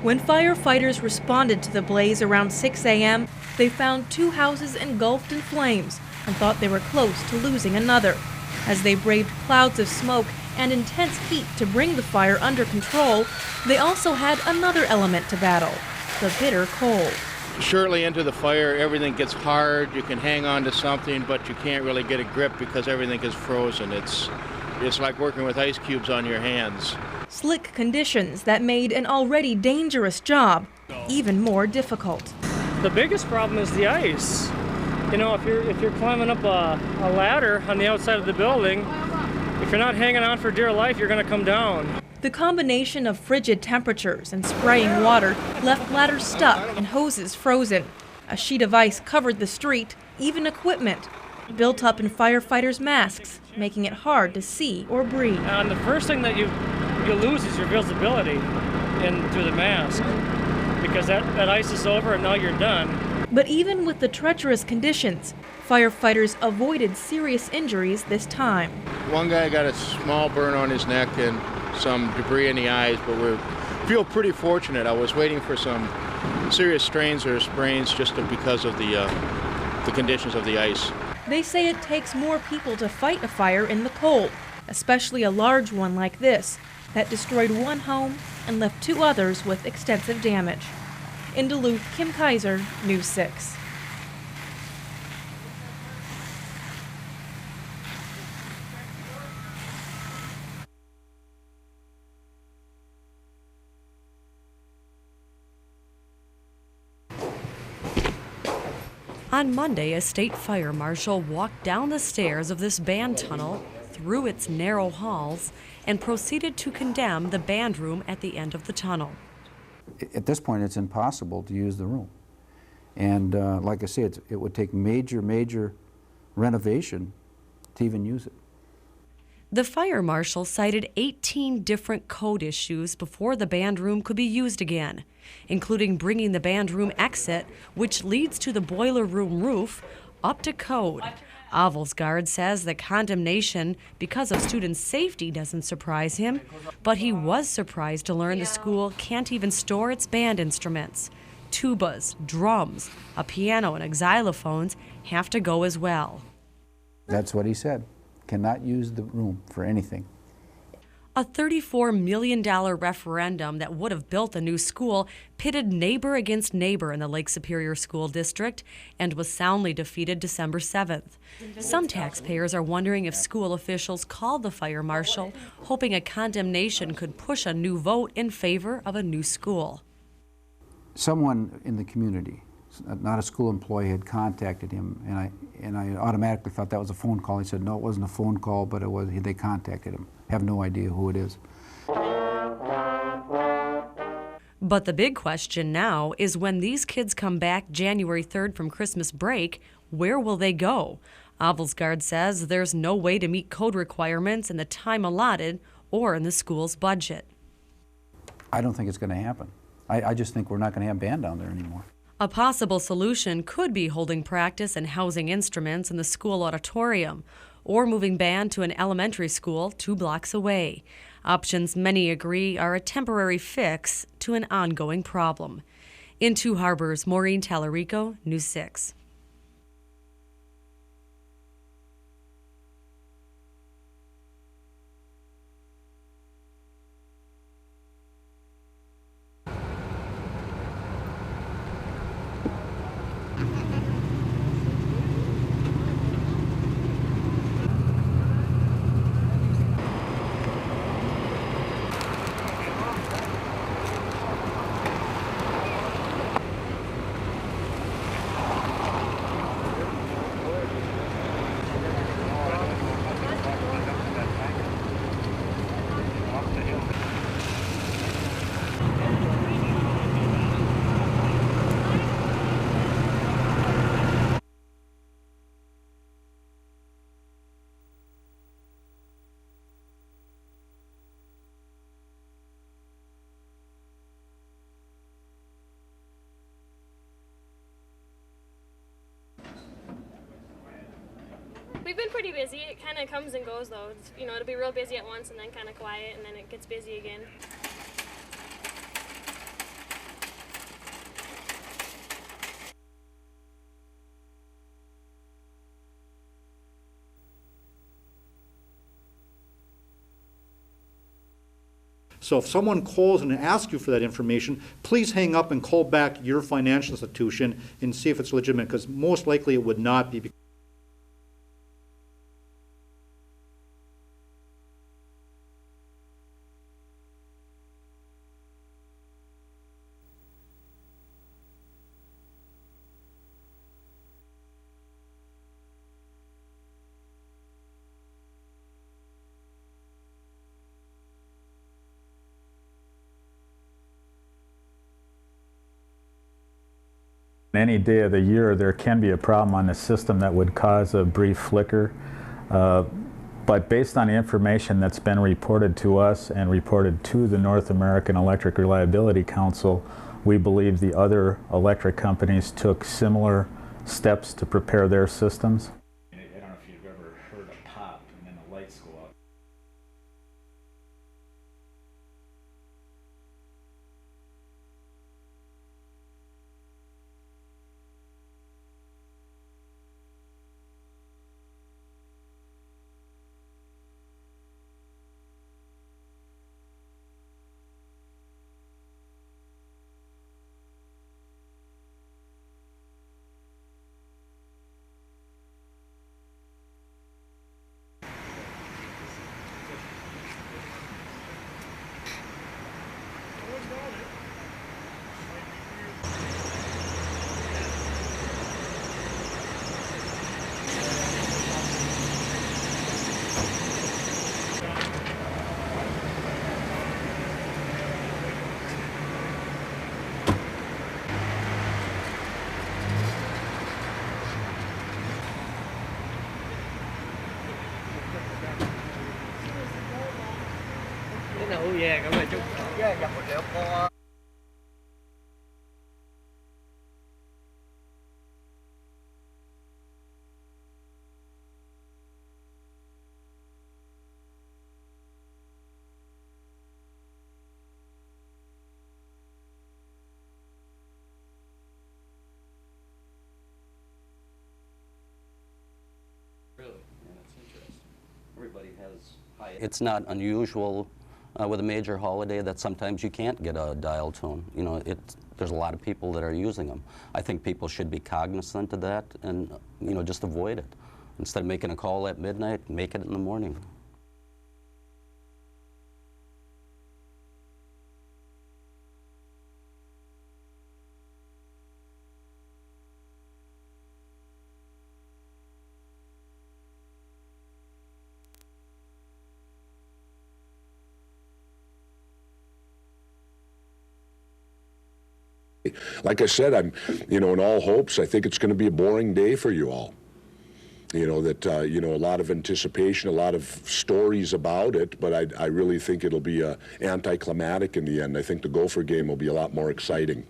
When firefighters responded to the blaze around 6 a.m., they found 2 houses engulfed in flames and thought they were close to losing another. As they braved clouds of smoke and intense heat to bring the fire under control, they also had another element to battle, the bitter cold. Shortly into the fire, everything gets hard. You can hang on to something, but you can't really get a grip because everything is frozen. It's like working with ice cubes on your hands. Slick conditions that made an already dangerous job even more difficult. The biggest problem is the ice. You know, if you're climbing up a ladder on the outside of the building, if you're not hanging on for dear life, you're going to come down. The combination of frigid temperatures and spraying water left ladders stuck and hoses frozen. A sheet of ice covered the street, even equipment, built up in firefighters' masks, making it hard to see or breathe. And the first thing that you lose is your visibility through the mask, because that ice is over and now you're done. But even with the treacherous conditions, firefighters avoided serious injuries this time. One guy got a small burn on his neck and some debris in the eyes, but we feel pretty fortunate. I was waiting for some serious strains or sprains just because of the conditions of the ice. They say it takes more people to fight a fire in the cold, especially a large one like this, that destroyed 1 home and left 2 others with extensive damage. In Duluth, Kim Kaiser, News 6. On Monday, a state fire marshal walked down the stairs of this band tunnel, through its narrow halls, and proceeded to condemn the band room at the end of the tunnel. At this point, it's impossible to use the room. And like I said, it would take major renovation to even use it. The fire marshal cited 18 different code issues before the band room could be used again, including bringing the band room exit, which leads to the boiler room roof, up to code. Avelsgaard says the condemnation because of student safety doesn't surprise him, but he was surprised to learn the school can't even store its band instruments. Tubas, drums, a piano, and xylophones have to go as well. That's what he said. Cannot use the room for anything. A $34 million referendum that would have built a new school pitted neighbor against neighbor in the Lake Superior School District and was soundly defeated December 7th. Some taxpayers are wondering if school officials called the fire marshal, hoping a condemnation could push a new vote in favor of a new school. Someone in the community, not a school employee, had contacted him, and I automatically thought that was a phone call. He said, no, it wasn't a phone call, but they contacted him. I have no idea who it is. But the big question now is when these kids come back January 3rd from Christmas break, where will they go? Avelsgaard says there's no way to meet code requirements in the time allotted or in the school's budget. I don't think it's going to happen. I just think we're not going to have band down there anymore. A possible solution could be holding practice and housing instruments in the school auditorium, or moving band to an elementary school 2 blocks away. Options many agree are a temporary fix to an ongoing problem. In Two Harbors, Maureen Tallarico, News 6. We've been pretty busy. It kind of comes and goes, though. It's, it'll be real busy at once and then kind of quiet, and then it gets busy again. So if someone calls and asks you for that information, please hang up and call back your financial institution and see if it's legitimate, because most likely it would not be. Any day of the year there can be a problem on the system that would cause a brief flicker, but based on the information that's been reported to us and reported to the North American Electric Reliability Council, we believe the other electric companies took similar steps to prepare their systems. I don't know if you've ever heard a pop and then the lights go out. It's not unusual with a major holiday that sometimes you can't get a dial tone. You know, there's a lot of people that are using them. I think people should be cognizant of that and, you know, just avoid it. Instead of making a call at midnight, make it in the morning. Like I said, I'm, in all hopes, I think it's going to be a boring day for you all. That, a lot of anticipation, a lot of stories about it, but I really think it'll be anticlimactic in the end. I think the Gopher game will be a lot more exciting.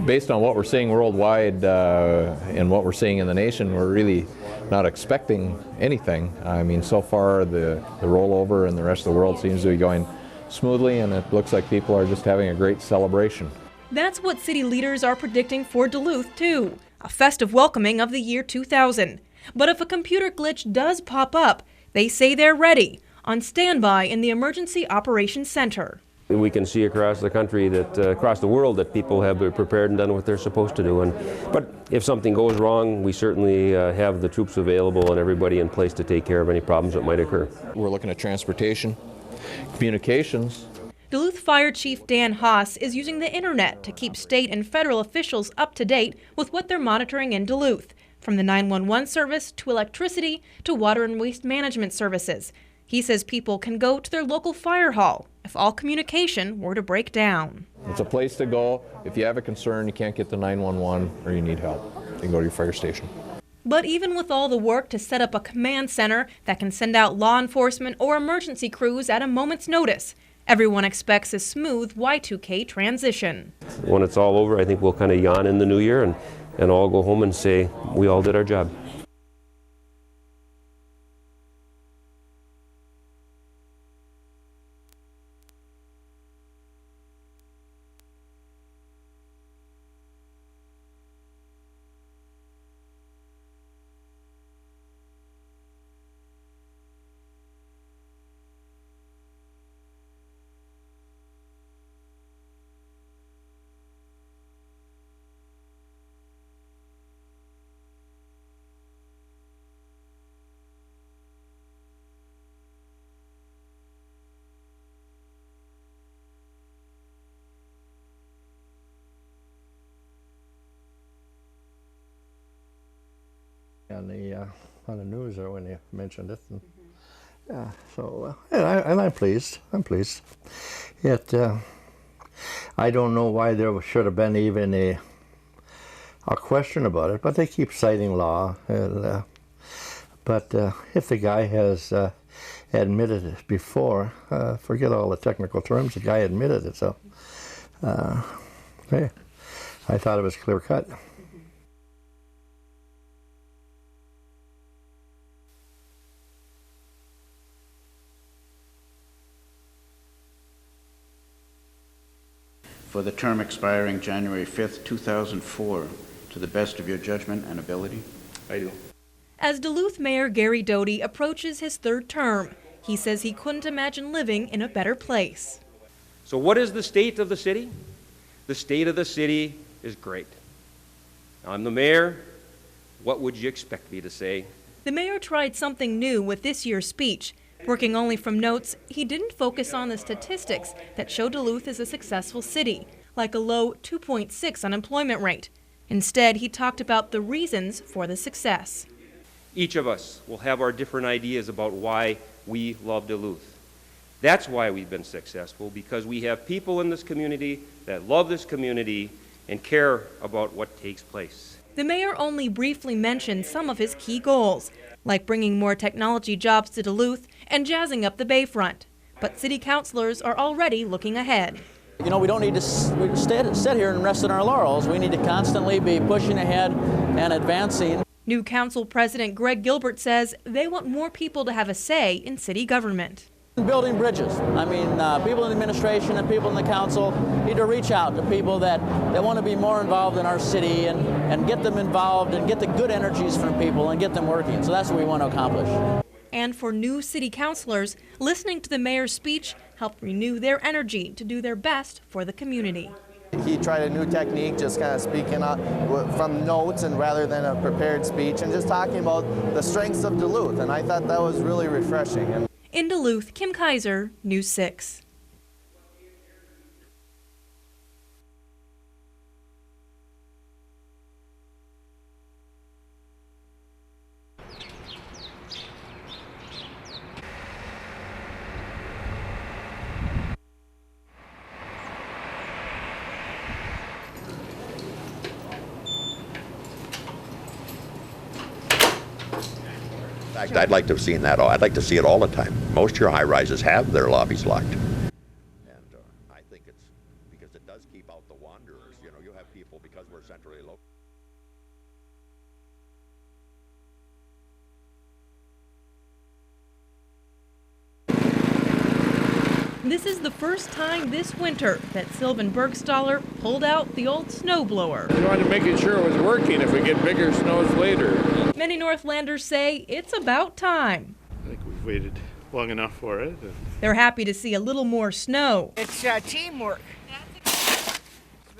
Based on what we're seeing worldwide and what we're seeing in the nation, we're really not expecting anything. I mean, so far the rollover and the rest of the world seems to be going smoothly, and it looks like people are just having a great celebration. That's what city leaders are predicting for Duluth, too. A festive welcoming of the year 2000. But if a computer glitch does pop up, they say they're ready, on standby in the Emergency Operations Center. We can see across the country that, across the world, that people have prepared and done what they're supposed to do. But if something goes wrong, we certainly have the troops available and everybody in place to take care of any problems that might occur. We're looking at transportation, communications. Duluth Fire Chief Dan Haas is using the internet to keep state and federal officials up to date with what they're monitoring in Duluth, from the 911 service to electricity to water and waste management services. He says people can go to their local fire hall if all communication were to break down. It's a place to go. If you have a concern, you can't get to 911 or you need help, you can go to your fire station. But even with all the work to set up a command center that can send out law enforcement or emergency crews at a moment's notice, everyone expects a smooth Y2K transition. When it's all over, I think we'll kind of yawn in the new year and all go home and say, we all did our job. on the news there when you mentioned it. And, yeah, so and I'm pleased. I'm pleased. I don't know why there should have been even a question about it, but they keep citing law. And, but if the guy has admitted it before, forget all the technical terms, the guy admitted it, so hey, I thought it was clear cut. For the term expiring January 5th, 2004, to the best of your judgment and ability? I do. As Duluth Mayor Gary Doty approaches his third term, he says he couldn't imagine living in a better place. So what is the state of the city? The state of the city is great. I'm the mayor. What would you expect me to say? The mayor tried something new with this year's speech. Working only from notes, he didn't focus on the statistics that show Duluth is a successful city, like a low 2.6 unemployment rate. Instead, he talked about the reasons for the success. Each of us will have our different ideas about why we love Duluth. That's why we've been successful, because we have people in this community that love this community and care about what takes place. The mayor only briefly mentioned some of his key goals, like bringing more technology jobs to Duluth and jazzing up the Bayfront. But city councilors are already looking ahead. You know, we don't need to sit here and rest on our laurels. We need to constantly be pushing ahead and advancing. New council president Greg Gilbert says they want more people to have a say in city government. Building bridges. I mean, people in the administration and people in the council need to reach out to people that want to be more involved in our city and get them involved and get the good energies from people and get them working. So that's what we want to accomplish. And for new city councilors, listening to the mayor's speech helped renew their energy to do their best for the community. He tried a new technique, just kind of speaking up from notes and rather than a prepared speech, and just talking about the strengths of Duluth, and I thought that was really refreshing. In Duluth, Kim Kaiser, News 6. I'd like to have seen that all. I'd like to see it all the time. Most of your high-rises have their lobbies locked. And I think it's because it does keep out the wanderers. You know, you have people, because we're centrally located. This is the first time this winter that Sylvan Bergstaller pulled out the old snowblower. We wanted to make sure it was working if we get bigger snows later. Many Northlanders say it's about time. I think we've waited long enough for it. They're happy to see a little more snow. It's teamwork.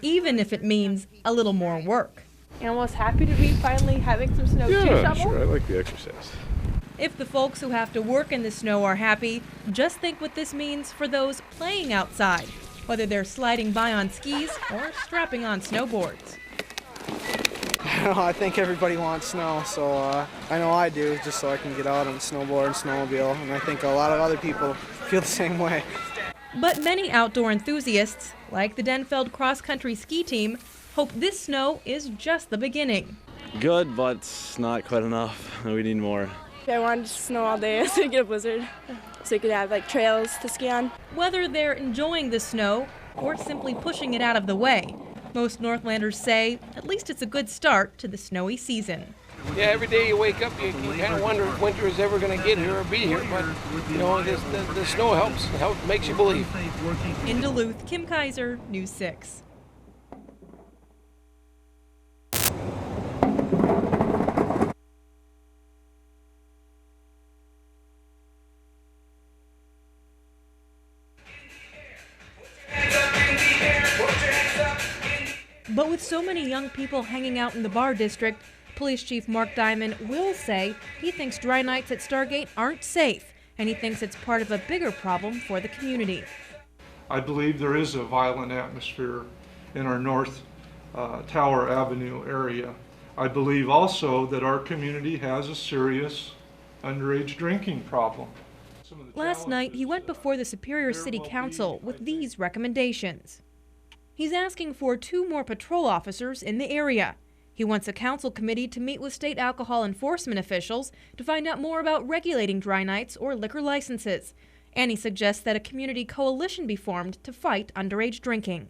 Even if it means a little more work. Animals happy to be finally having some snow to shovel? Yeah, sure. I like the exercise. If the folks who have to work in the snow are happy, just think what this means for those playing outside, whether they're sliding by on skis or strapping on snowboards. I think everybody wants snow, so I know I do, just so I can get out on a snowboard and snowmobile, and I think a lot of other people feel the same way. But many outdoor enthusiasts, like the Denfeld cross-country ski team, hope this snow is just the beginning. Good, but not quite enough. We need more. I wanted snow all day so we could get a blizzard, so we could have like trails to ski on. Whether they're enjoying the snow or simply pushing it out of the way, most Northlanders say at least it's a good start to the snowy season. Yeah, every day you wake up, you kind of wonder if winter is ever going to get here or be here, but you know, the snow helps, makes you believe. In Duluth, Kim Kaiser, News 6. But with so many young people hanging out in the bar district, Police Chief Mark Diamond will say he thinks dry nights at Stargate aren't safe, and he thinks it's part of a bigger problem for the community. I believe there is a violent atmosphere in our North Tower Avenue area. I believe also that our community has a serious underage drinking problem. Last night, he went before the Superior City Council with these recommendations. He's asking for 2 more patrol officers in the area. He wants a council committee to meet with state alcohol enforcement officials to find out more about regulating dry nights or liquor licenses. And he suggests that a community coalition be formed to fight underage drinking.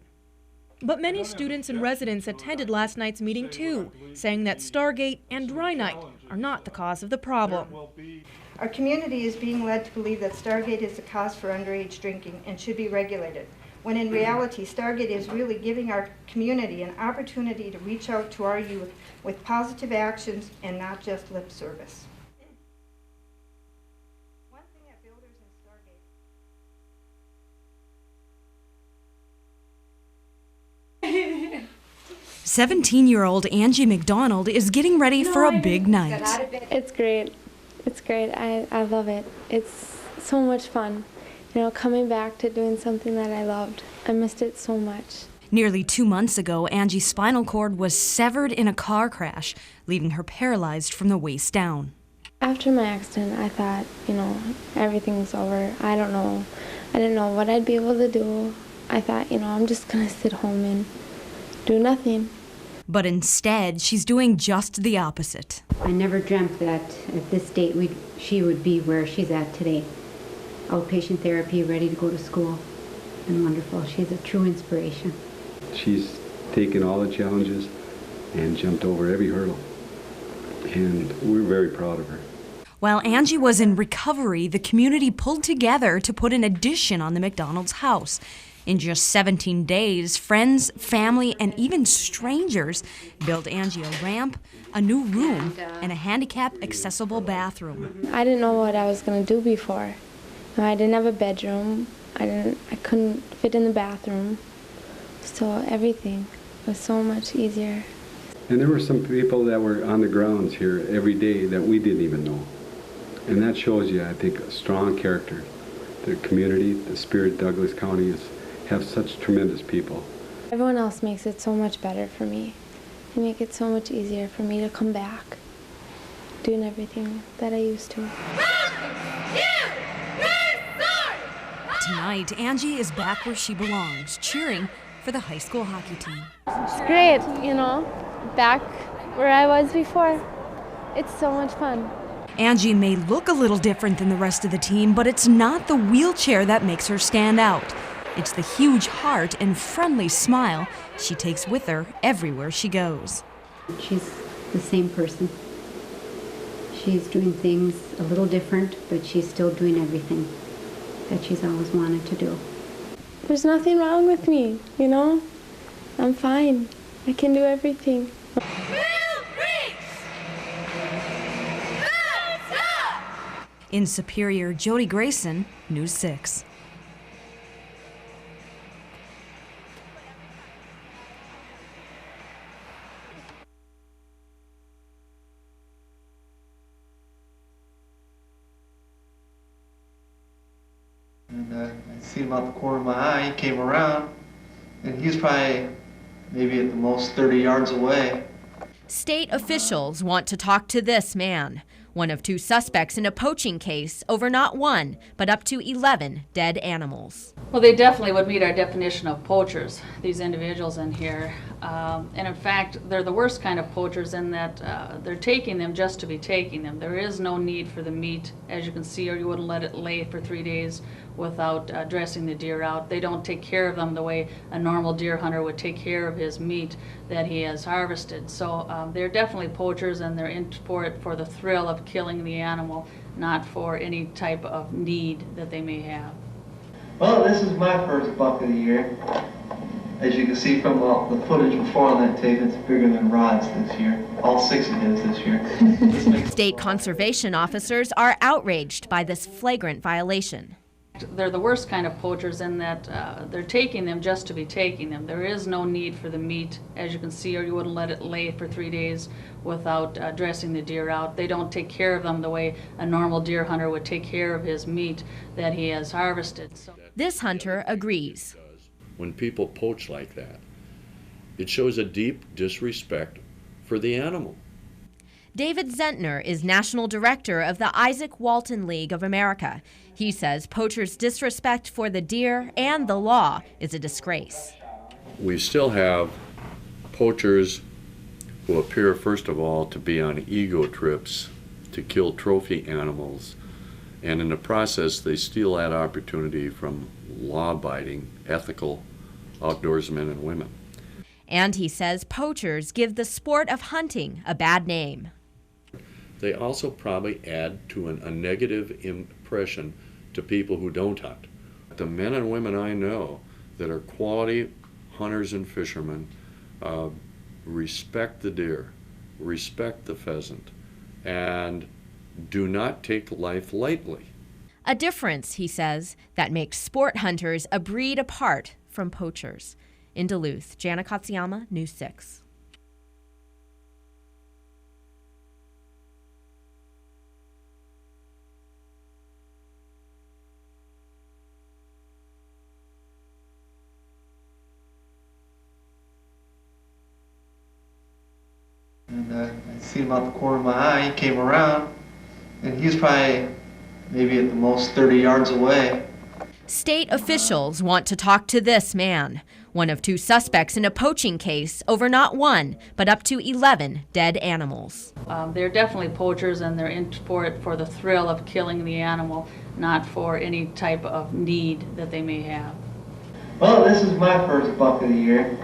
But many students and residents attended last night's meeting too, saying that Stargate and dry night are not the cause of the problem. Our community is being led to believe that Stargate is the cause for underage drinking and should be regulated, when in reality, Stargate is really giving our community an opportunity to reach out to our youth with positive actions and not just lip service. 17-year-old Angie McDonald is getting ready for a big night. It's great. It's great. I love it. It's so much fun. You know, coming back to doing something that I loved. I missed it so much. Nearly 2 months ago, Angie's spinal cord was severed in a car crash, leaving her paralyzed from the waist down. After my accident, I thought, you know, everything's over. I don't know. I didn't know what I'd be able to do. I thought, you know, I'm just going to sit home and do nothing. But instead, she's doing just the opposite. I never dreamt that at this date she would be where she's at today. Outpatient therapy, ready to go to school, and wonderful. She's a true inspiration. She's taken all the challenges and jumped over every hurdle, and we're very proud of her. While Angie was in recovery, the community pulled together to put an addition on the McDonald's house. In just 17 days, friends, family, and even strangers built Angie a ramp, a new room, and a handicap-accessible bathroom. I didn't know what I was going to do before. I didn't have a bedroom. I couldn't fit in the bathroom. So everything was so much easier. And there were some people that were on the grounds here every day that we didn't even know. And that shows you, I think, a strong character. The community, the Spirit Douglas County have such tremendous people. Everyone else makes it so much better for me. They make it so much easier for me to come back, doing everything that I used to. Tonight, Angie is back where she belongs, cheering for the high school hockey team. It's great, you know, back where I was before. It's so much fun. Angie may look a little different than the rest of the team, but it's not the wheelchair that makes her stand out. It's the huge heart and friendly smile she takes with her everywhere she goes. She's the same person. She's doing things a little different, but she's still doing everything that she's always wanted to do. There's nothing wrong with me, you know? I'm fine. I can do everything. In Superior, Jody Grayson, News 6. And I seen him out the corner of my eye. He came around, and he was probably maybe at the most 30 yards away. State officials want to talk to this man, one of 2 suspects in a poaching case over not 1, but up to 11 dead animals. Well, they definitely would meet our definition of poachers, these individuals in here. And in fact, they're the worst kind of poachers in that they're taking them just to be taking them. There is no need for the meat, as you can see, or you wouldn't let it lay for 3 days without dressing the deer out. They don't take care of them the way a normal deer hunter would take care of his meat that he has harvested. So they're definitely poachers, and they're in for it for the thrill of killing the animal, not for any type of need that they may have. Well, this is my first buck of the year. As you can see from the footage before on that tape, it's bigger than Rod's this year. All 6 of his this year. State conservation officers are outraged by this flagrant violation. They're the worst kind of poachers in that they're taking them just to be taking them. There is no need for the meat, as you can see, or you wouldn't let it lay for 3 days without dressing the deer out. They don't take care of them the way a normal deer hunter would take care of his meat that he has harvested. So this hunter agrees. When people poach like that, it shows a deep disrespect for the animal. David Zentner is National Director of the Isaac Walton League of America. He says poachers' disrespect for the deer and the law is a disgrace. We still have poachers who appear, first of all, to be on ego trips to kill trophy animals, and in the process they steal that opportunity from law-abiding, ethical outdoorsmen and women. And he says poachers give the sport of hunting a bad name. They also probably add to a negative impression to people who don't hunt. The men and women I know that are quality hunters and fishermen respect the deer, respect the pheasant, and do not take life lightly. A difference, he says, that makes sport hunters a breed apart from poachers. In Duluth, Jana Katsuyama, News 6. And I see him out the corner of my eye. He came around, and he was probably maybe at the most 30 yards away. State officials want to talk to this man, one of two suspects in a poaching case over not one, but up to 11 dead animals. They're definitely poachers, and they're in for it for the thrill of killing the animal, not for any type of need that they may have. Well, this is my first buck of the year.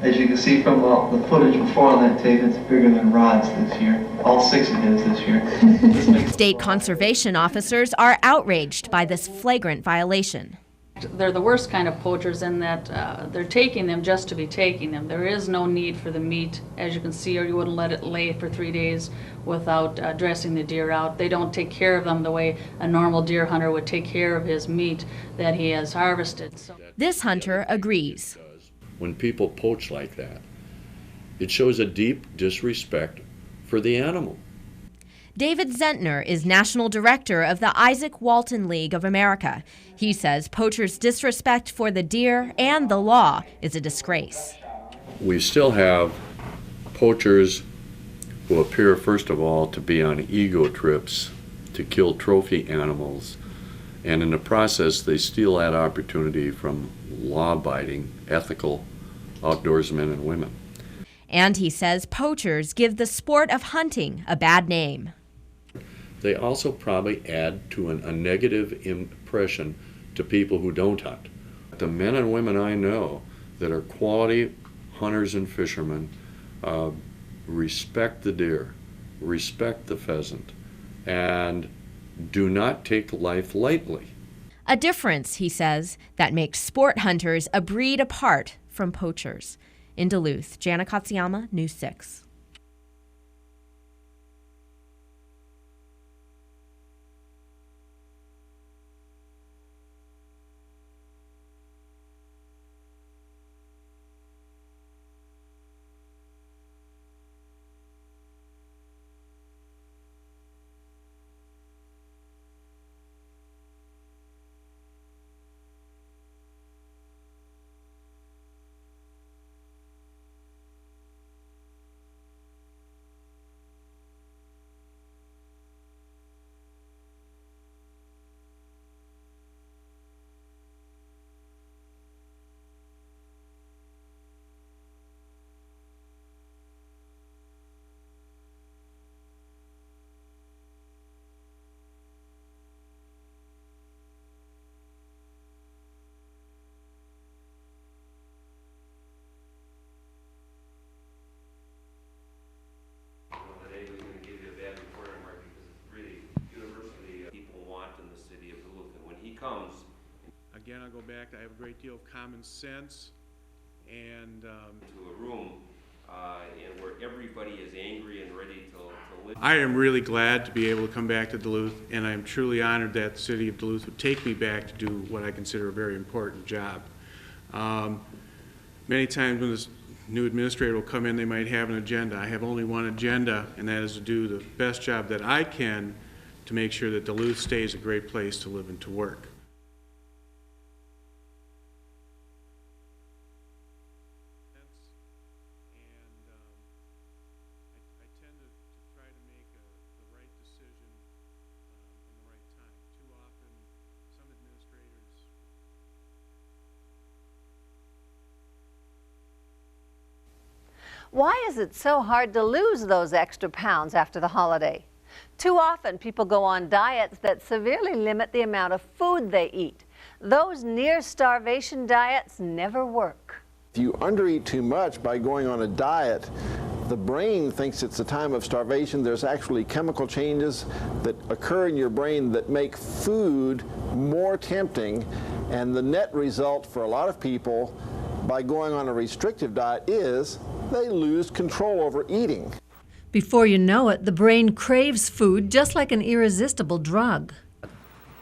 As you can see from the footage before on that tape, it's bigger than Rod's this year. All 6 of his this year. State conservation officers are outraged by this flagrant violation. They're the worst kind of poachers in that they're taking them just to be taking them. There is no need for the meat, as you can see, or you wouldn't let it lay for 3 days without dressing the deer out. They don't take care of them the way a normal deer hunter would take care of his meat that he has harvested. This hunter agrees. When people poach like that, it shows a deep disrespect for the animal. David Zentner is National Director of the Isaac Walton League of America. He says poachers' disrespect for the deer and the law is a disgrace. We still have poachers who appear, first of all, to be on ego trips to kill trophy animals, and in the process they steal that opportunity from law-abiding, ethical outdoorsmen and women. And he says poachers give the sport of hunting a bad name. They also probably add to a negative impression to people who don't hunt. The men and women I know that are quality hunters and fishermen respect the deer, respect the pheasant, and do not take life lightly. A difference, he says, that makes sport hunters a breed apart from poachers. In Duluth, Jana Katsuyama, News 6. Again, I'll go back, I have a great deal of common sense and to a room and where everybody is angry and ready to live. I am really glad to be able to come back to Duluth, and I'm truly honored that the city of Duluth would take me back to do what I consider a very important job. Many times when this new administrator will come in, they might have an agenda. I have only one agenda, and that is to do the best job that I can to make sure that Duluth stays a great place to live and to work. Why is it so hard to lose those extra pounds after the holiday? Too often, people go on diets that severely limit the amount of food they eat. Those near-starvation diets never work. If you undereat too much by going on a diet, the brain thinks it's a time of starvation. There's actually chemical changes that occur in your brain that make food more tempting, and the net result for a lot of people by going on a restrictive diet is they lose control over eating. Before you know it, the brain craves food just like an irresistible drug.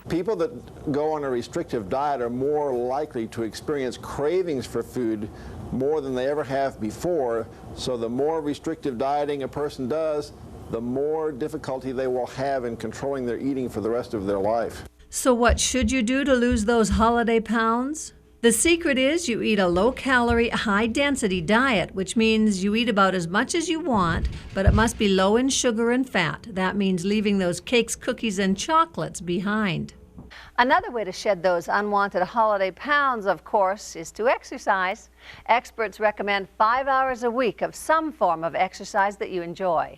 People that go on a restrictive diet are more likely to experience cravings for food more than they ever have before. So the more restrictive dieting a person does, the more difficulty they will have in controlling their eating for the rest of their life. So what should you do to lose those holiday pounds? The secret is you eat a low-calorie, high-density diet, which means you eat about as much as you want, but it must be low in sugar and fat. That means leaving those cakes, cookies, and chocolates behind. Another way to shed those unwanted holiday pounds, of course, is to exercise. Experts recommend 5 hours a week of some form of exercise that you enjoy.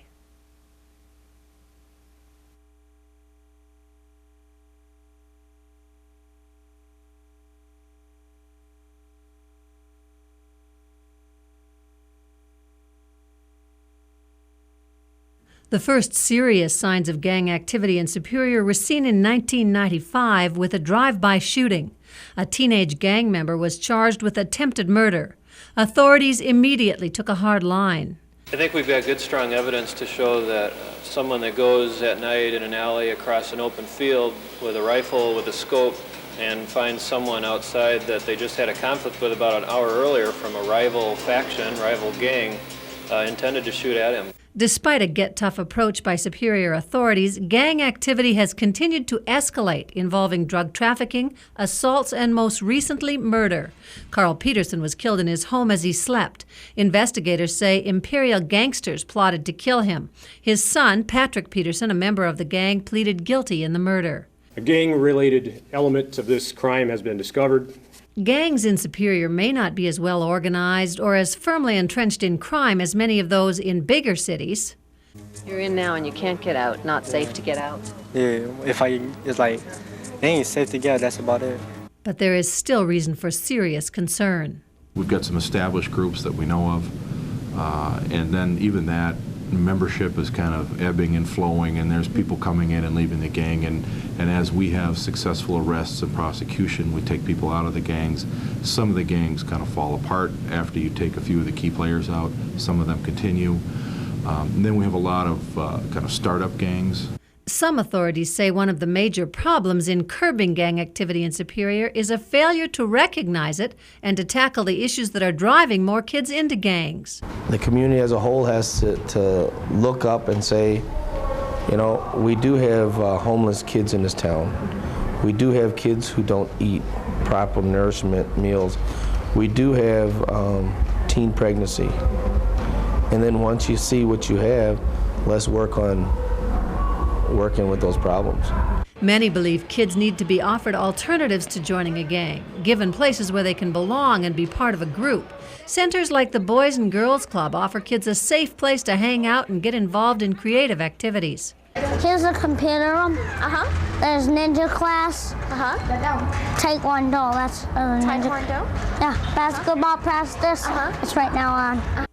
The first serious signs of gang activity in Superior were seen in 1995 with a drive-by shooting. A teenage gang member was charged with attempted murder. Authorities immediately took a hard line. I think we've got good, strong evidence to show that someone that goes at night in an alley across an open field with a rifle, with a scope, and finds someone outside that they just had a conflict with about an hour earlier from a rival faction, rival gang, intended to shoot at him. Despite a get-tough approach by Superior authorities, gang activity has continued to escalate, involving drug trafficking, assaults, and most recently, murder. Carl Peterson was killed in his home as he slept. Investigators say Imperial gangsters plotted to kill him. His son, Patrick Peterson, a member of the gang, pleaded guilty in the murder. A gang-related element of this crime has been discovered. Gangs in Superior may not be as well organized or as firmly entrenched in crime as many of those in bigger cities. You're in now and you can't get out. Not safe to get out. Yeah, it's like, it ain't safe to get out, that's about it. But there is still reason for serious concern. We've got some established groups that we know of, and then even that membership is kind of ebbing and flowing, and there's people coming in and leaving the gang, and as we have successful arrests and prosecution, we take people out of the gangs. Some of the gangs kind of fall apart after you take a few of the key players out. Some of them continue. And then we have a lot of kind of startup gangs. Some authorities say one of the major problems in curbing gang activity in Superior is a failure to recognize it and to tackle the issues that are driving more kids into gangs. The community as a whole has to look up and say, you know, we do have homeless kids in this town. We do have kids who don't eat proper nourishment meals. We do have teen pregnancy. And then once you see what you have, let's work on working with those problems. Many believe kids need to be offered alternatives to joining a gang, given places where they can belong and be part of a group. Centers like the Boys and Girls Club offer kids a safe place to hang out and get involved in creative activities. Here's a computer room. There's ninja class. Taekwondo, that's Taekwondo? Yeah, basketball practice. It's right now on.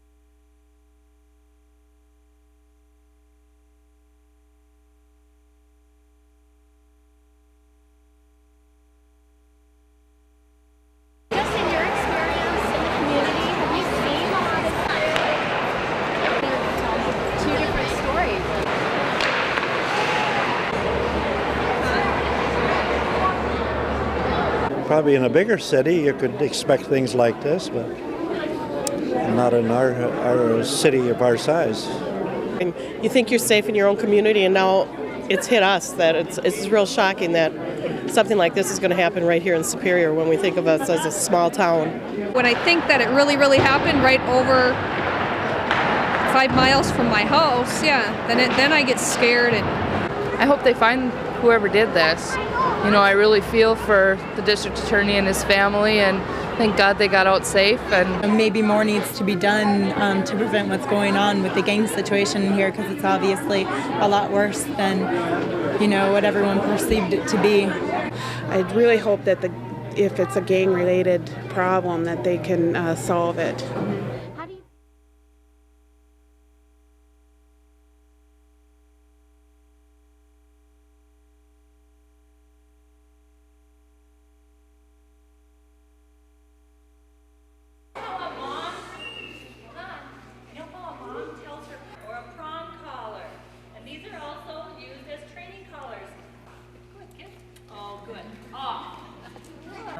Probably in a bigger city you could expect things like this, but not in our city of our size. And you think you're safe in your own community, and now it's hit us that it's real shocking that something like this is going to happen right here in Superior when we think of us as a small town. When I think that it really happened right over 5 miles from my house, then I get scared. And I hope they find whoever did this. You know, I really feel for the district attorney and his family, and Thank God they got out safe, and maybe more needs to be done to prevent what's going on with the gang situation here, because it's obviously a lot worse than, you know, what everyone perceived it to be. I really hope that if it's a gang-related problem, that they can solve it.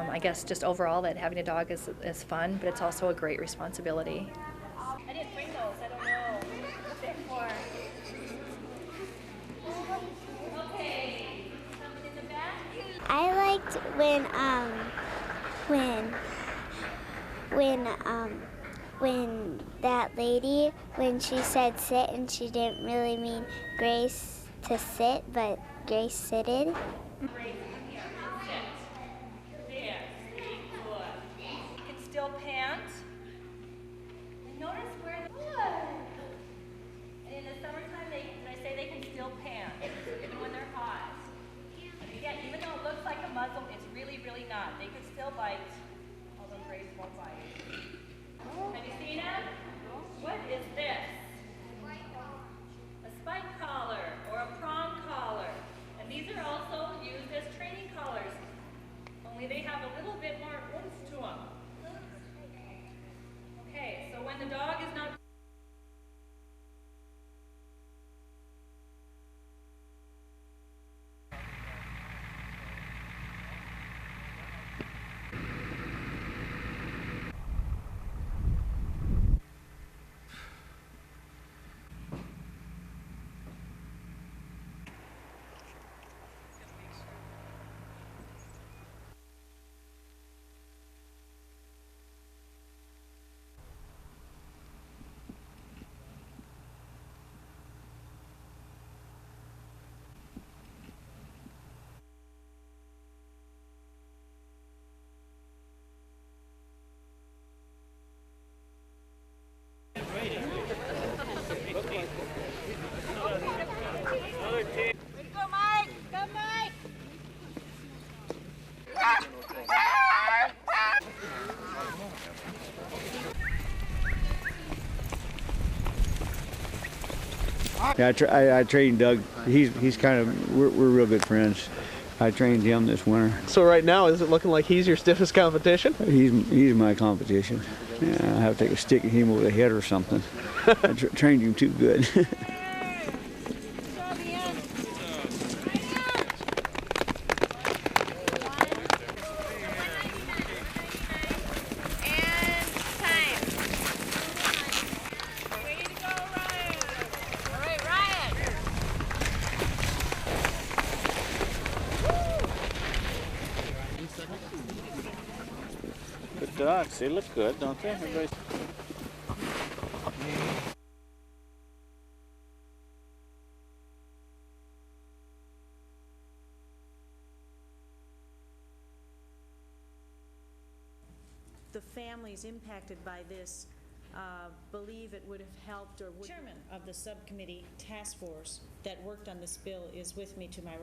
I guess just overall that having a dog is fun, but it's also a great responsibility. I didn't bring those. I don't know what they're for. Okay. Someone in the back? I liked when that lady, when she said sit and she didn't really mean Grace to sit, but Grace sitted. Still pant. And notice where the and in the summertime, when I say they can still pant, even when they're hot. And again, even though it looks like a muzzle, it's really, really not. They could still bite, although Grace won't bite. Have you seen it? What is this? A spike collar or a prong collar. And these are also used as training collars, only they have a little bit more oomph to them. Okay, so when the dog is not Yeah, I trained Doug. He's kind of, we're real good friends. I trained him this winter. So right now, is it looking like he's your stiffest competition? He's my competition. Yeah, I have to take a stick at him over the head or something. I trained him too good. Good dogs, they look good, don't they? Everybody's... The families impacted by this believe it would have helped or would. Chairman of the subcommittee task force that worked on this bill is with me to my right.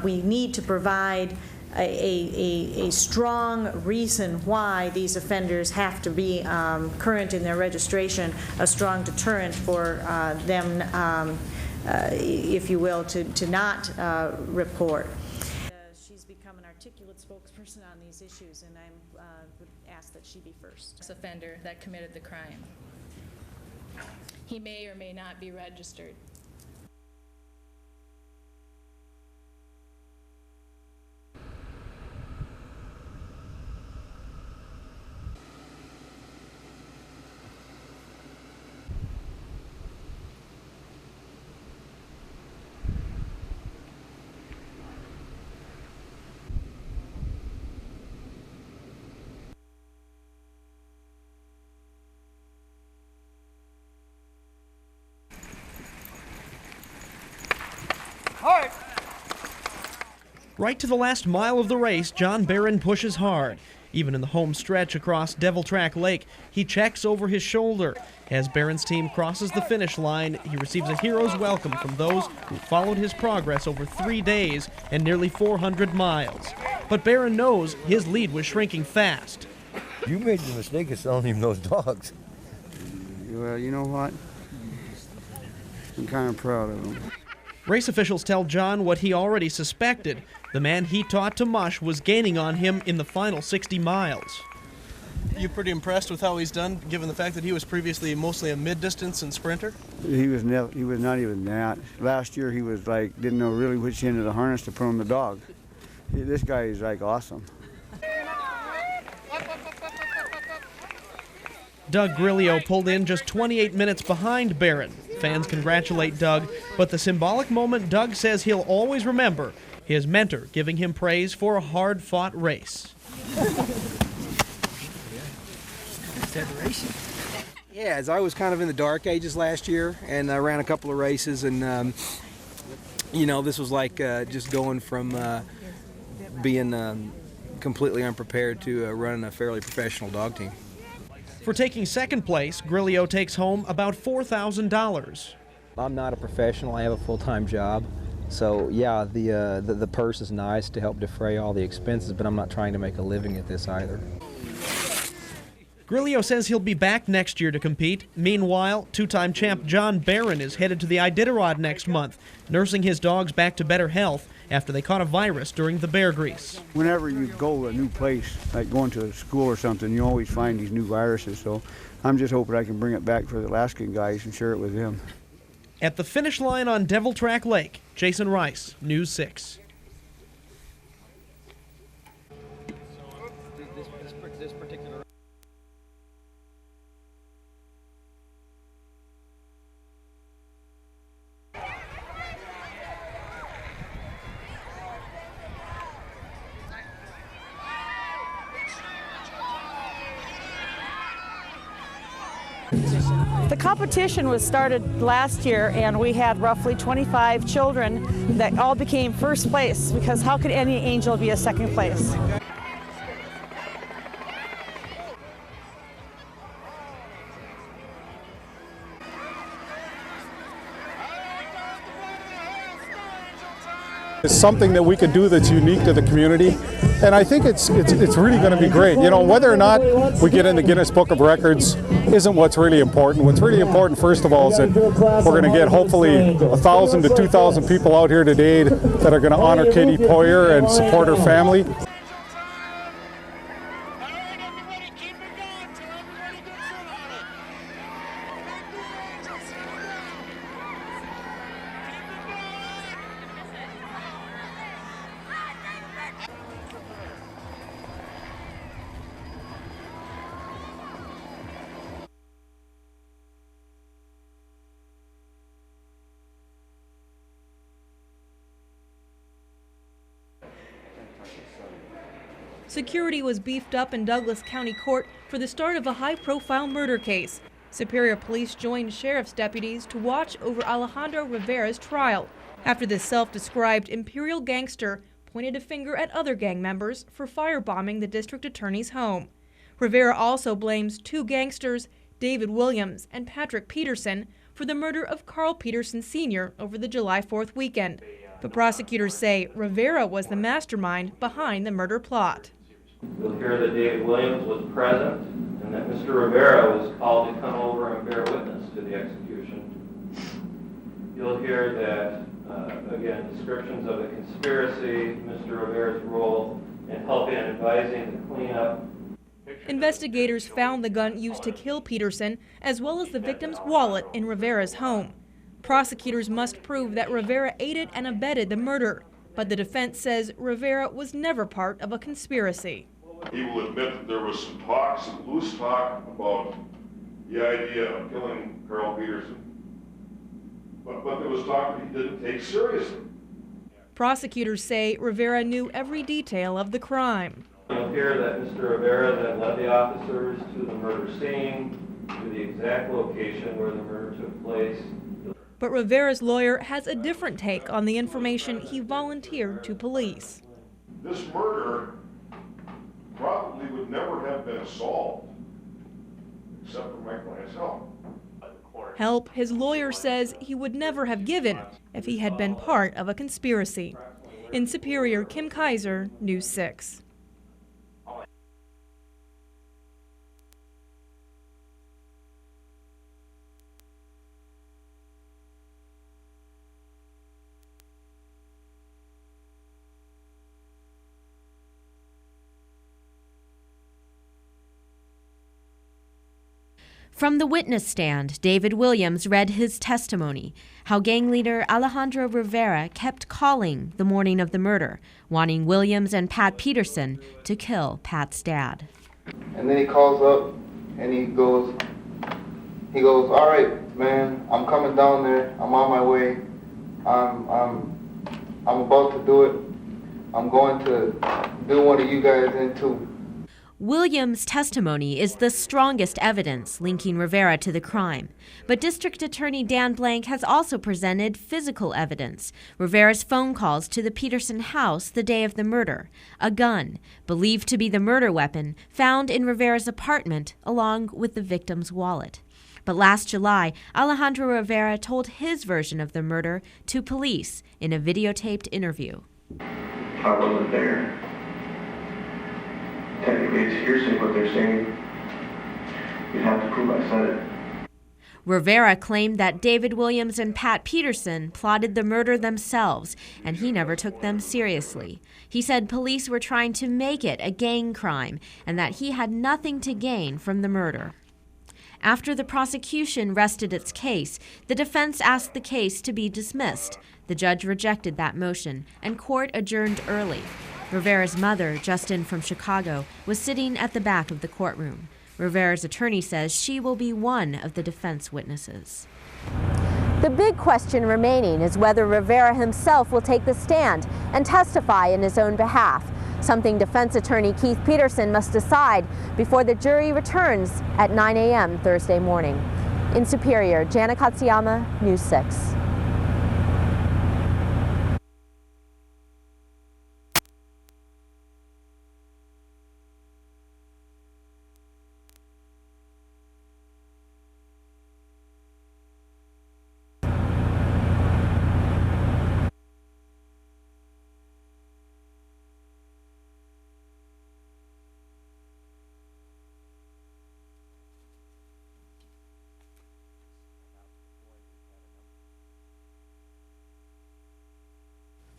We need to provide a strong reason why these offenders have to be current in their registration, a strong deterrent for them, if you will, to not report. She's become an articulate spokesperson on these issues, and I would ask that she be first. This offender that committed the crime. He may or may not be registered. Hard. Right to the last mile of the race, John Barron pushes hard. Even in the home stretch across Devil Track Lake, he checks over his shoulder. As Barron's team crosses the finish line, he receives a hero's welcome from those who followed his progress over 3 days and nearly 400 miles. But Barron knows his lead was shrinking fast. You made the mistake of selling him those dogs. Well, you know what? I'm kind of proud of him. Race officials tell John what he already suspected. The man he taught to mush was gaining on him in the final 60 miles. You pretty impressed with how he's done, given the fact that he was previously mostly a mid-distance and sprinter? He was not even that. Last year he was like, didn't know really which end of the harness to put on the dog. This guy is like awesome. Doug Grilio pulled in just 28 minutes behind Barron. Fans congratulate Doug, but the symbolic moment Doug says he'll always remember, his mentor giving him praise for a hard-fought race. Yeah, as I was kind of in the dark ages last year, and I ran a couple of races, and you know, this was like just going from being completely unprepared to running a fairly professional dog team. For taking second place, Grilio takes home about $4,000. I'm not a professional. I have a full-time job. So yeah, the purse is nice to help defray all the expenses, but I'm not trying to make a living at this either. Grilio says he'll be back next year to compete. Meanwhile, two-time champ John Barron is headed to the Iditarod next month, nursing his dogs back to better health after they caught a virus during the bear grease. Whenever you go to a new place, like going to a school or something, you always find these new viruses. So I'm just hoping I can bring it back for the Alaskan guys and share it with them. At the finish line on Devil Track Lake, Jason Rice, News 6. The competition was started last year, and we had roughly 25 children that all became first place, because how could any angel be a second place? It's something that we could do that's unique to the community, and I think it's really going to be great. You know, whether or not we get in the Guinness Book of Records isn't what's really important. What's really important, first of all, is that we're going to get hopefully 1,000 to 2,000 people out here today that are going to honor Katie Poyer and support her family. Security was beefed up in Douglas County Court for the start of a high-profile murder case. Superior Police joined sheriff's deputies to watch over Alejandro Rivera's trial after the self-described imperial gangster pointed a finger at other gang members for firebombing the district attorney's home. Rivera also blames two gangsters, David Williams and Patrick Peterson, for the murder of Carl Peterson Sr. over the July 4th weekend. But prosecutors say Rivera was the mastermind behind the murder plot. You'll hear that David Williams was present and that Mr. Rivera was called to come over and bear witness to the execution. You'll hear that, again, descriptions of the conspiracy, Mr. Rivera's role in helping and advising the cleanup. Investigators found the gun used to kill Peterson, as well as the victim's wallet in Rivera's home. Prosecutors must prove that Rivera aided and abetted the murder, but the defense says Rivera was never part of a conspiracy. He will admit that there was some talk, some loose talk about the idea of killing Carl Peterson. But there was talk that he didn't take seriously. Prosecutors say Rivera knew every detail of the crime. You'll hear that Mr. Rivera then led the officers to the murder scene, to the exact location where the murder took place. But Rivera's lawyer has a different take on the information he volunteered to police. This murder probably would never have been solved except for my client's help. Help his lawyer says he would never have given if he had been part of a conspiracy. In Superior, Kim Kaiser, News 6. From the witness stand, David Williams read his testimony, how gang leader Alejandro Rivera kept calling the morning of the murder, wanting Williams and Pat Peterson to kill Pat's dad. And then he calls up and he goes, all right, man, I'm coming down there. I'm on my way. I'm about to do it. I'm going to do one of you guys in too. Williams' testimony is the strongest evidence linking Rivera to the crime. But District Attorney Dan Blank has also presented physical evidence. Rivera's phone calls to the Peterson house the day of the murder. A gun, believed to be the murder weapon, found in Rivera's apartment along with the victim's wallet. But last July, Alejandro Rivera told his version of the murder to police in a videotaped interview. I wasn't there. Technically, it's hearsay what they're saying. You'd have to prove I said it. Rivera claimed that David Williams and Pat Peterson plotted the murder themselves, and he never took them seriously. He said police were trying to make it a gang crime, and that he had nothing to gain from the murder. After the prosecution rested its case, the defense asked the case to be dismissed. The judge rejected that motion, and court adjourned early. Rivera's mother, Justin from Chicago, was sitting at the back of the courtroom. Rivera's attorney says she will be one of the defense witnesses. The big question remaining is whether Rivera himself will take the stand and testify in his own behalf, something defense attorney Keith Peterson must decide before the jury returns at 9 a.m. Thursday morning. In Superior, Jana Katsuyama, News 6.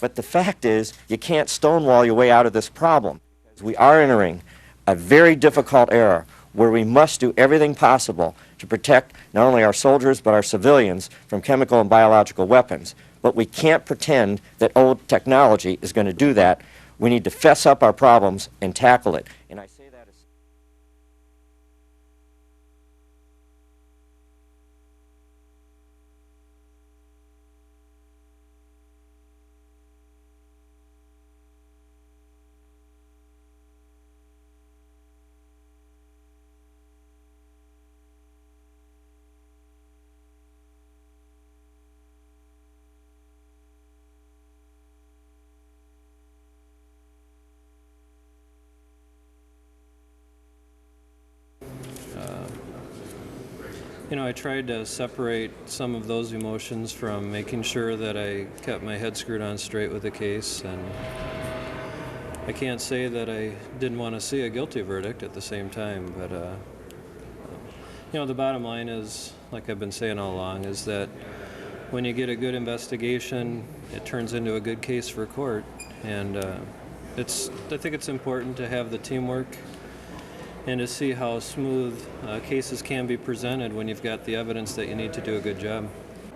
But the fact is, you can't stonewall your way out of this problem. We are entering a very difficult era where we must do everything possible to protect not only our soldiers but our civilians from chemical and biological weapons. But we can't pretend that old technology is going to do that. We need to fess up our problems and tackle it. And I say that as You know, I tried to separate some of those emotions from making sure that I kept my head screwed on straight with the case, and I can't say that I didn't want to see a guilty verdict at the same time, but you know, the bottom line is, like I've been saying all along, is that when you get a good investigation, it turns into a good case for court, and I think it's important to have the teamwork and to see how smooth cases can be presented when you've got the evidence that you need to do a good job.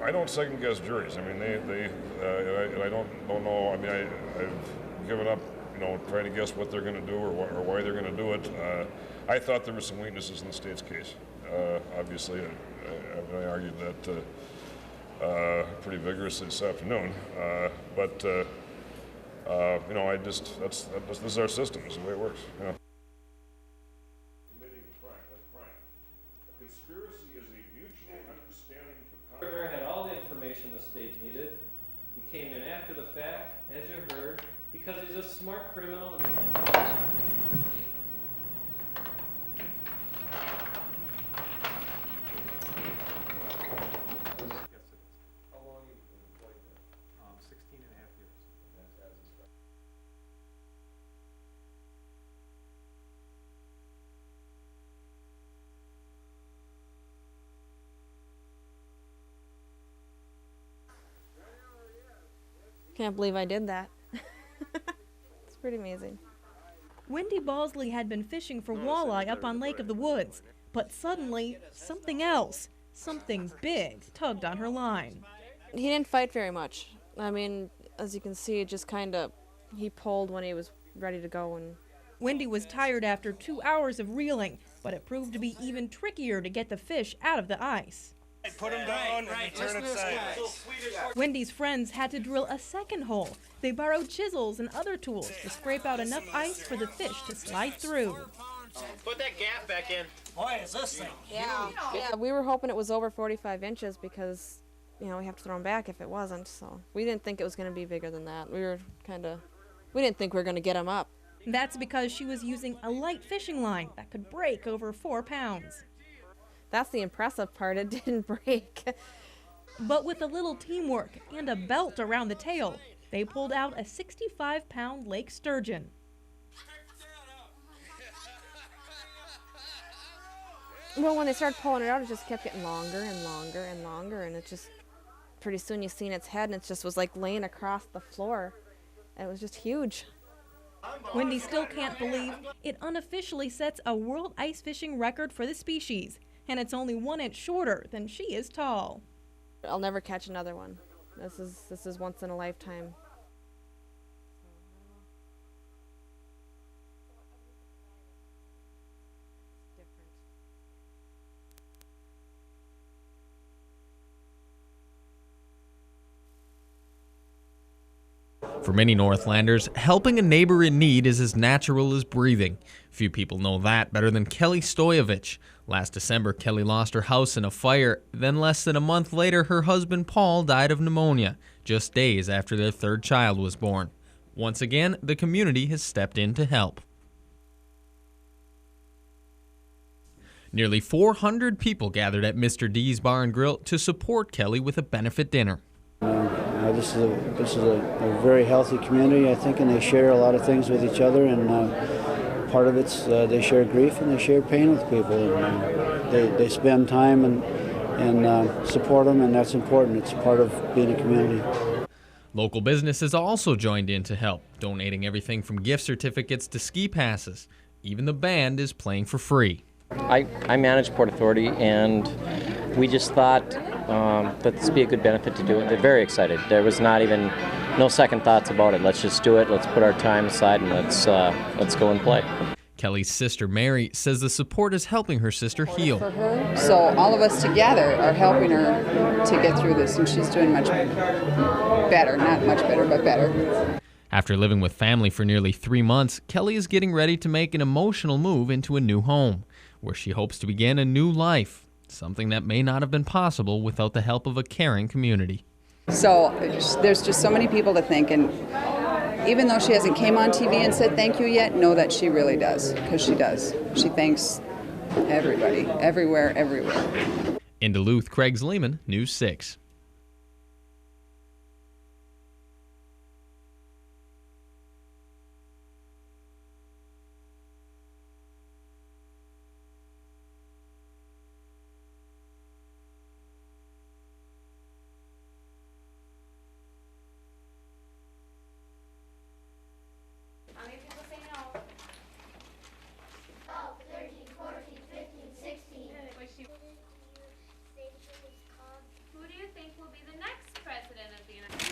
I don't second guess juries. I mean, I don't know. I mean, I've given up, you know, trying to guess what they're going to do or why they're going to do it. I thought there were some weaknesses in the state's case. Obviously, I argued that pretty vigorously this afternoon. But you know, this is our system. This is the way it works. You know. Rivera had all the information Because he's a smart criminal. Can't believe I did that. It's pretty amazing. Wendy Balsley had been fishing for walleye up on Lake of the Woods, but suddenly something else, something big, tugged on her line. He didn't fight very much. I mean, as you can see, it just kind of, he pulled when he was ready to go. And Wendy was tired after 2 hours of reeling, but it proved to be even trickier to get the fish out of the ice. Put him down and turn it sideways. Wendy's friends had to drill a second hole. They borrowed chisels and other tools to scrape out enough ice for the fish to slide through. Put that gap back in. Boy, is this thing huge. yeah, we were hoping it was over 45 inches because, you know, we have to throw him back if it wasn't. So we didn't think it was going to be bigger than that. We didn't think we were going to get him up. That's because she was using a light fishing line that could break over 4 pounds. That's the impressive part, it didn't break. But with a little teamwork and a belt around the tail, they pulled out a 65-pound lake sturgeon. Well, when they started pulling it out, it just kept getting longer and longer and longer, and it just, pretty soon you seen its head, and it just was like laying across the floor. And it was just huge. Wendy still can't believe it unofficially sets a world ice fishing record for the species, and it's only 1 inch shorter than she is tall. I'll never catch another one. This is once in a lifetime. For many Northlanders, helping a neighbor in need is as natural as breathing. Few people know that better than Kelly Stoyevich. Last December, Kelly lost her house in a fire. Then less than a month later, her husband Paul died of pneumonia, just days after their third child was born. Once again, the community has stepped in to help. Nearly 400 people gathered at Mr. D's Bar and Grill to support Kelly with a benefit dinner. This is a very healthy community, I think, and they share a lot of things with each other. And part of it's they share grief and they share pain with people. And they spend time and support them, and that's important. It's part of being a community. Local businesses also joined in to help, donating everything from gift certificates to ski passes. Even the band is playing for free. I manage Port Authority, and we just thought that this would be a good benefit to do it. They're very excited. There was no second thoughts about it. Let's just do it. Let's put our time aside and let's go and play. Kelly's sister Mary says the support is helping her sister heal. For her, so all of us together are helping her to get through this, and she's doing much better. Not much better, but better. After living with family for nearly 3 months, Kelly is getting ready to make an emotional move into a new home, where she hopes to begin a new life, something that may not have been possible without the help of a caring community. So there's just so many people to thank, and even though she hasn't came on TV and said thank you yet, know that she really does, because she does. She thanks everybody, everywhere. In Duluth, Craig Zleeman, News 6.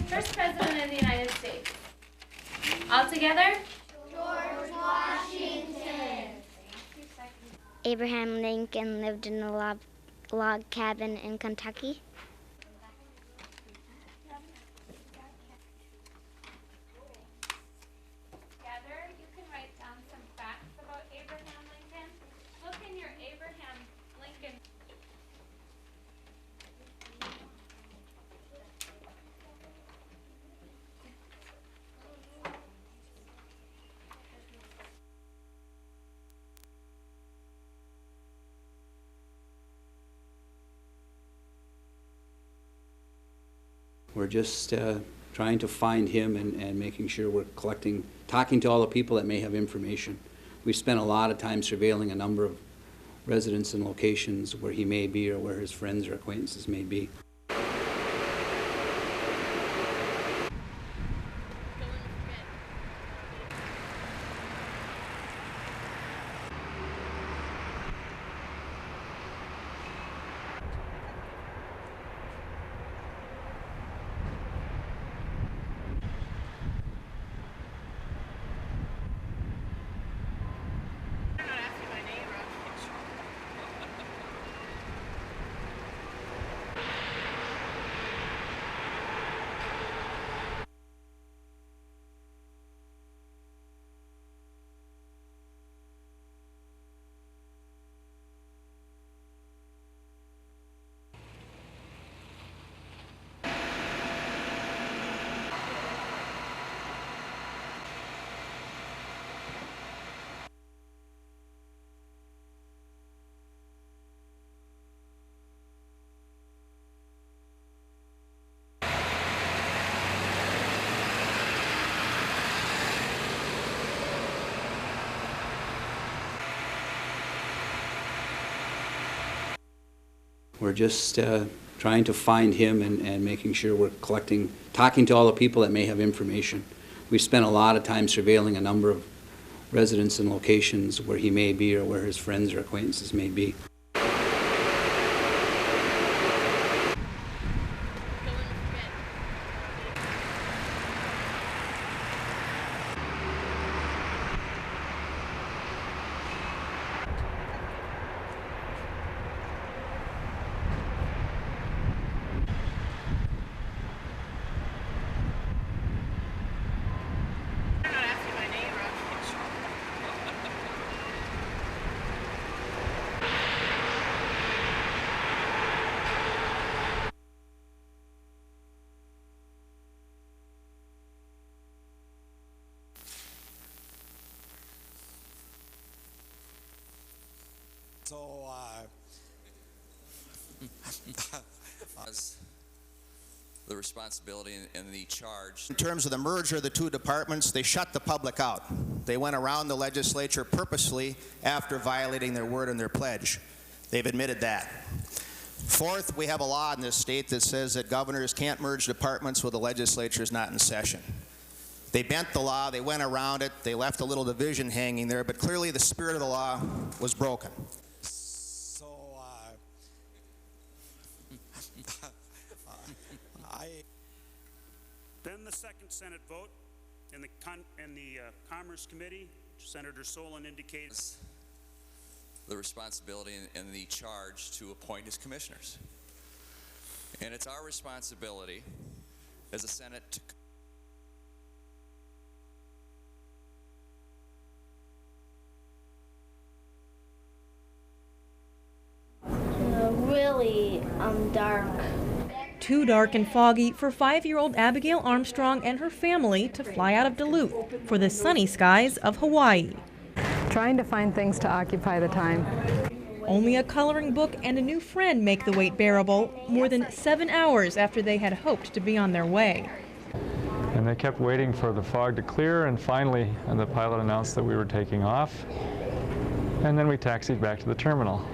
First President of the United States. All together? George Washington. Abraham Lincoln lived in a log cabin in Kentucky. Together, you can write down some facts about Abraham Lincoln. Look in your Abraham Lincoln. We're just trying to find him and making sure we're talking to all the people that may have information. We've spent a lot of time surveilling a number of residents and locations where he may be or where his friends or acquaintances may be. We're just trying to find him and making sure we're talking to all the people that may have information. We've spent a lot of time surveilling a number of residents and locations where he may be or where his friends or acquaintances may be. So, the responsibility and the charge. In terms of the merger of the two departments, they shut the public out. They went around the legislature purposely after violating their word and their pledge. They've admitted that. Fourth, we have a law in this state that says that governors can't merge departments when the legislature is not in session. They bent the law, they went around it, they left a little division hanging there, but clearly the spirit of the law was broken. Then the second Senate vote in the Commerce Committee, Senator Solon indicates the responsibility and the charge to appoint his commissioners. And it's our responsibility as a Senate to really dark. Too dark and foggy for 5-year-old Abigail Armstrong and her family to fly out of Duluth for the sunny skies of Hawaii. Trying to find things to occupy the time. Only a coloring book and a new friend make the wait bearable, more than 7 hours after they had hoped to be on their way. And they kept waiting for the fog to clear, and finally the pilot announced that we were taking off. And then we taxied back to the terminal.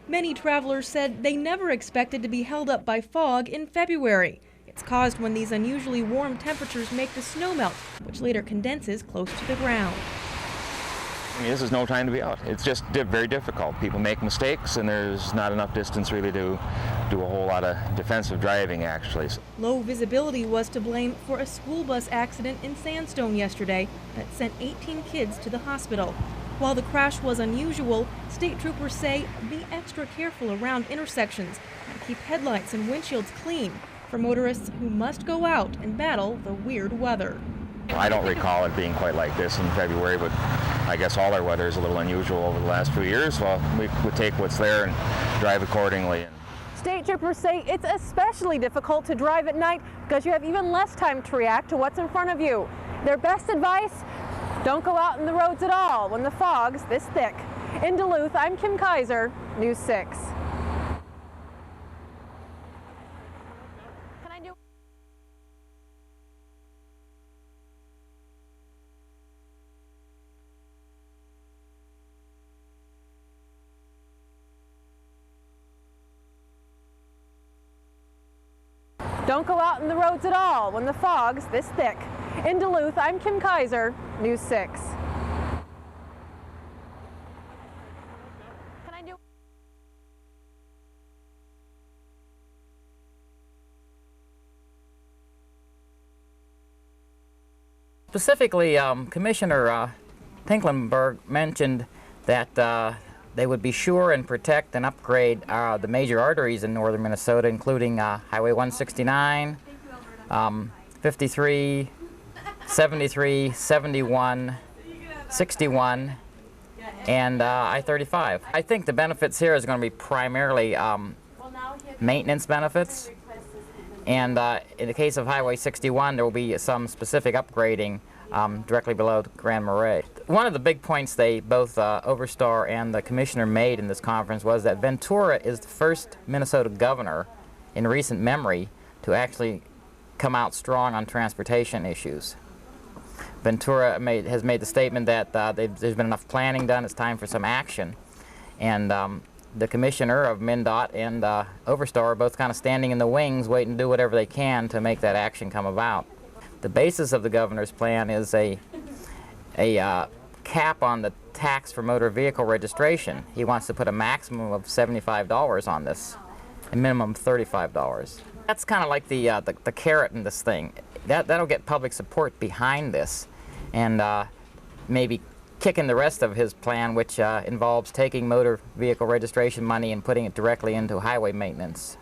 Many travelers said they never expected to be held up by fog in February. It's caused when these unusually warm temperatures make the snow melt, which later condenses close to the ground. I mean, this is no time to be out. It's just very difficult. People make mistakes, and there's not enough distance really to do a whole lot of defensive driving, actually. Low visibility was to blame for a school bus accident in Sandstone yesterday that sent 18 kids to the hospital. While the crash was unusual, state troopers say be extra careful around intersections and keep headlights and windshields clean for motorists who must go out and battle the weird weather. I don't recall it being quite like this in February, but I guess all our weather is a little unusual over the last few years. Well, we take what's there and drive accordingly. State troopers say it's especially difficult to drive at night because you have even less time to react to what's in front of you. Their best advice? Don't go out in the roads at all when the fog's this thick. In Duluth, I'm Kim Kaiser, News 6. Don't go out in the roads at all when the fog's this thick. In Duluth, I'm Kim Kaiser, News 6. Specifically, Commissioner Tinklenberg mentioned that they would be sure and protect and upgrade the major arteries in northern Minnesota, including Highway 169, 53, 73, 71, 61, and I-35. I think the benefits here is going to be primarily maintenance benefits. And in the case of Highway 61, there will be some specific upgrading directly below Grand Marais. One of the big points they both Overstar and the commissioner made in this conference was that Ventura is the first Minnesota governor in recent memory to actually come out strong on transportation issues. Ventura has made the statement that there's been enough planning done, it's time for some action. And the commissioner of MnDOT and Overstar are both kind of standing in the wings waiting to do whatever they can to make that action come about. The basis of the governor's plan is a cap on the tax for motor vehicle registration. He wants to put a maximum of $75 on this, a minimum of $35. That's kind of like the carrot in this thing. That'll get public support behind this, and maybe kicking the rest of his plan, which involves taking motor vehicle registration money and putting it directly into highway maintenance.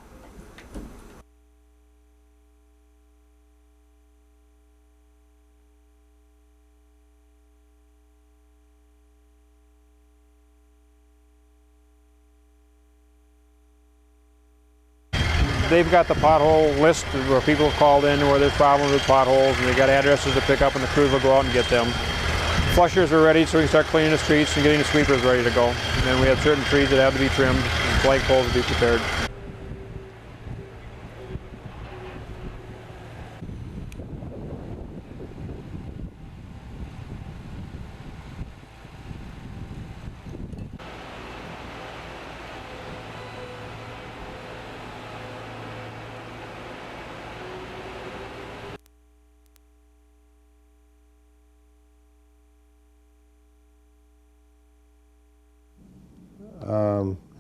They've got the pothole list where people have called in where there's problems with potholes, and they've got addresses to pick up, and the crews will go out and get them. Flushers are ready, so we can start cleaning the streets and getting the sweepers ready to go. And then we have certain trees that have to be trimmed, and flagpoles to be prepared.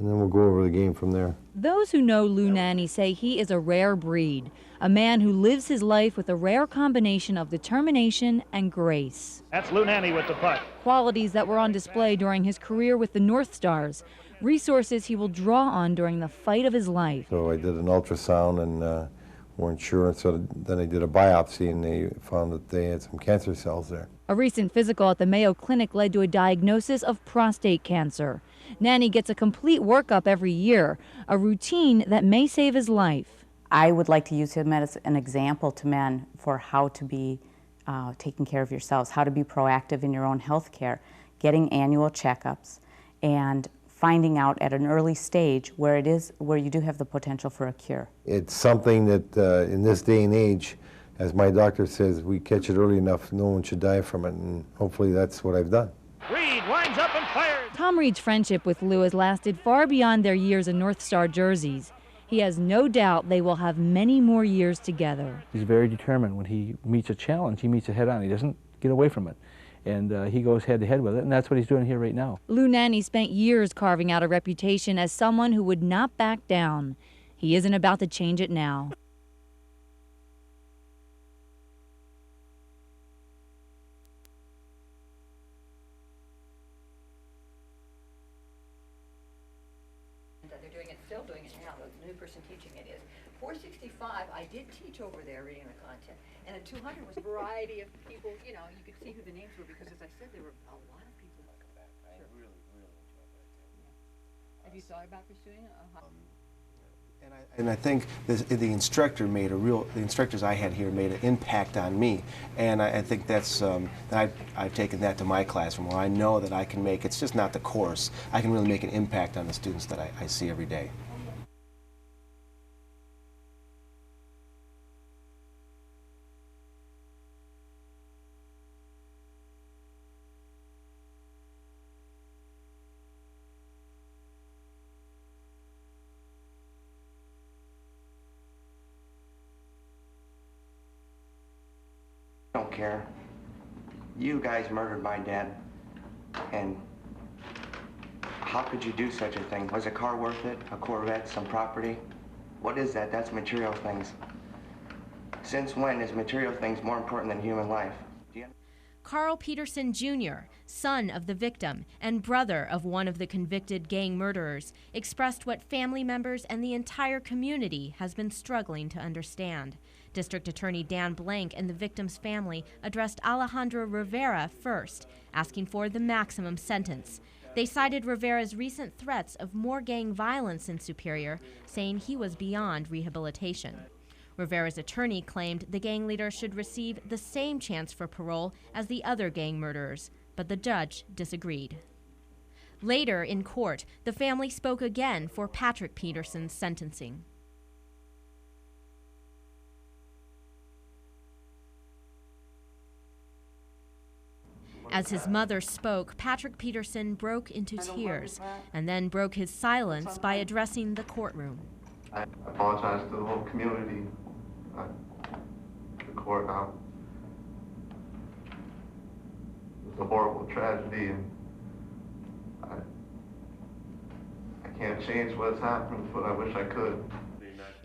And then we'll go over the game from there. Those who know Lou Nanny say he is a rare breed, a man who lives his life with a rare combination of determination and grace. That's Lou Nanny with the putt. Qualities that were on display during his career with the North Stars, resources he will draw on during the fight of his life. So I did an ultrasound and weren't sure, so then I did a biopsy and they found that they had some cancer cells there. A recent physical at the Mayo Clinic led to a diagnosis of prostate cancer. Nanny gets a complete workup every year, a routine that may save his life. I would like to use him as an example to men for how to be taking care of yourselves, how to be proactive in your own health care, getting annual checkups, and finding out at an early stage where you do have the potential for a cure. It's something that in this day and age, as my doctor says, we catch it early enough, no one should die from it, and hopefully that's what I've done. Reed winds up and fires. Tom Reed's friendship with Lou has lasted far beyond their years in North Star jerseys. He has no doubt they will have many more years together. He's very determined. When he meets a challenge, he meets it head on. He doesn't get away from it. And he goes head to head with it, and that's what he's doing here right now. Lou Nanny spent years carving out a reputation as someone who would not back down. He isn't about to change it now. Still doing it now. The new person teaching it is 465. I did teach over there reading the content, and at 200 was a variety of people. You know, you could see who the names were because, as I said, there were a lot of people. I really enjoyed that. Have you thought about pursuing it? And I think the instructors I had here made an impact on me, and I think that's I've taken that to my classroom where I know that I can make, it's just not the course, I can really make an impact on the students that I see every day. care. You guys murdered my dad, and how could you do such a thing? Was a car worth it? A Corvette, some property? What is that? That's material things. Since when is material things more important than human life? Carl Peterson Jr., son of the victim and brother of one of the convicted gang murderers, expressed what family members and the entire community has been struggling to understand. District Attorney Dan Blank and the victim's family addressed Alejandro Rivera first, asking for the maximum sentence. They cited Rivera's recent threats of more gang violence in Superior, saying he was beyond rehabilitation. Rivera's attorney claimed the gang leader should receive the same chance for parole as the other gang murderers, but the judge disagreed. Later in court, the family spoke again for Patrick Peterson's sentencing. As his mother spoke, Patrick Peterson broke into tears and then broke his silence by addressing the courtroom. I apologize to the whole community, the court. It was a horrible tragedy, and I can't change what's happened, but I wish I could.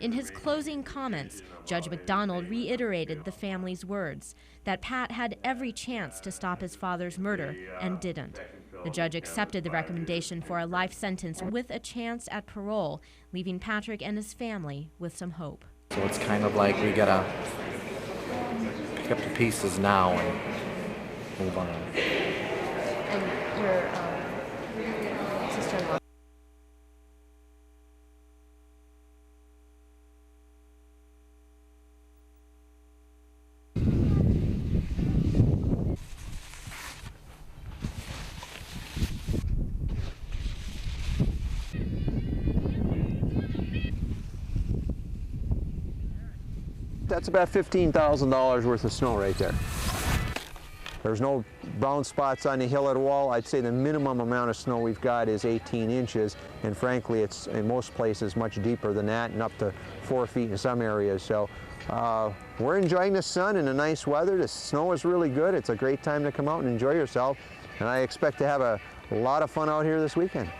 In his closing comments, Judge McDonald reiterated the family's words that Pat had every chance to stop his father's murder and didn't. The judge accepted the recommendation for a life sentence with a chance at parole, leaving Patrick and his family with some hope. So it's kind of like we gotta pick up the pieces now and move on. And your sister-in-law? That's about $15,000 worth of snow right there. There's no brown spots on the hill at all. I'd say the minimum amount of snow we've got is 18 inches, and frankly, it's in most places much deeper than that and up to 4 feet in some areas. So we're enjoying the sun and the nice weather. The snow is really good. It's a great time to come out and enjoy yourself, and I expect to have a lot of fun out here this weekend.